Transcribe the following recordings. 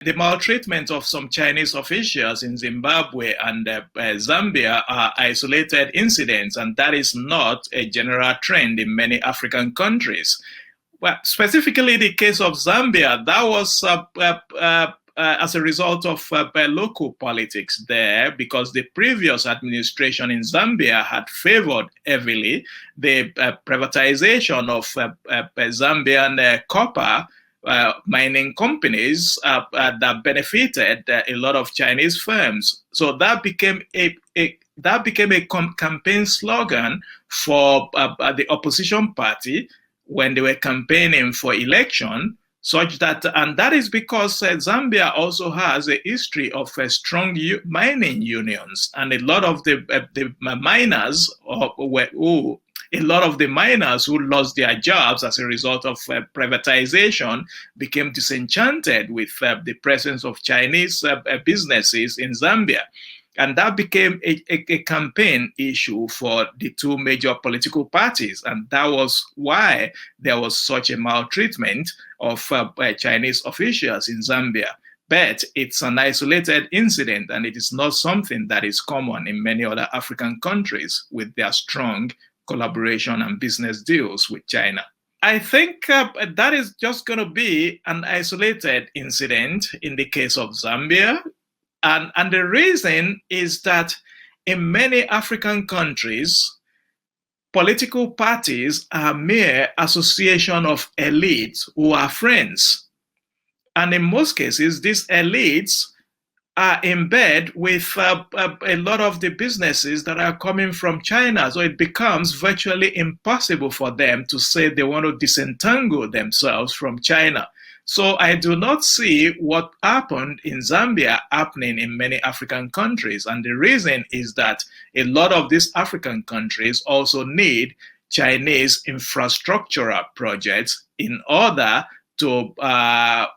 The maltreatment of some Chinese officials in Zimbabwe and Zambia are isolated incidents, and that is not a general trend in many African countries. Well, specifically the case of Zambia, that was as a result of local politics there, because the previous administration in Zambia had favored heavily the privatization of Zambian copper mining companies that benefited a lot of Chinese firms. So that became a campaign slogan for the opposition party when they were campaigning for election, such that, and that is because Zambia also has a history of strong mining unions, and a lot of the miners a lot of the miners who lost their jobs as a result of privatization became disenchanted with the presence of Chinese businesses in Zambia. And that became a campaign issue for the two major political parties. And that was why there was such a maltreatment of Chinese officials in Zambia. But it's an isolated incident, and it is not something that is common in many other African countries with their strong collaboration and business deals with China. I think that is just going to be an isolated incident in the case of Zambia. And the reason is that in many African countries, political parties are mere association of elites who are friends. And in most cases, these elites are in bed with a lot of the businesses that are coming from China. So it becomes virtually impossible for them to say they want to disentangle themselves from China. So I do not see what happened in Zambia happening in many African countries. And the reason is that a lot of these African countries also need Chinese infrastructural projects in order to,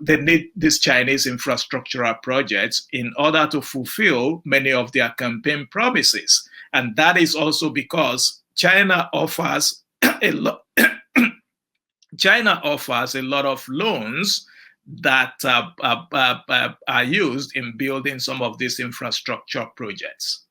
they need these Chinese infrastructural projects in order to fulfill many of their campaign promises. And that is also because China offers a lot. China offers a lot of loans that are used in building some of these infrastructure projects.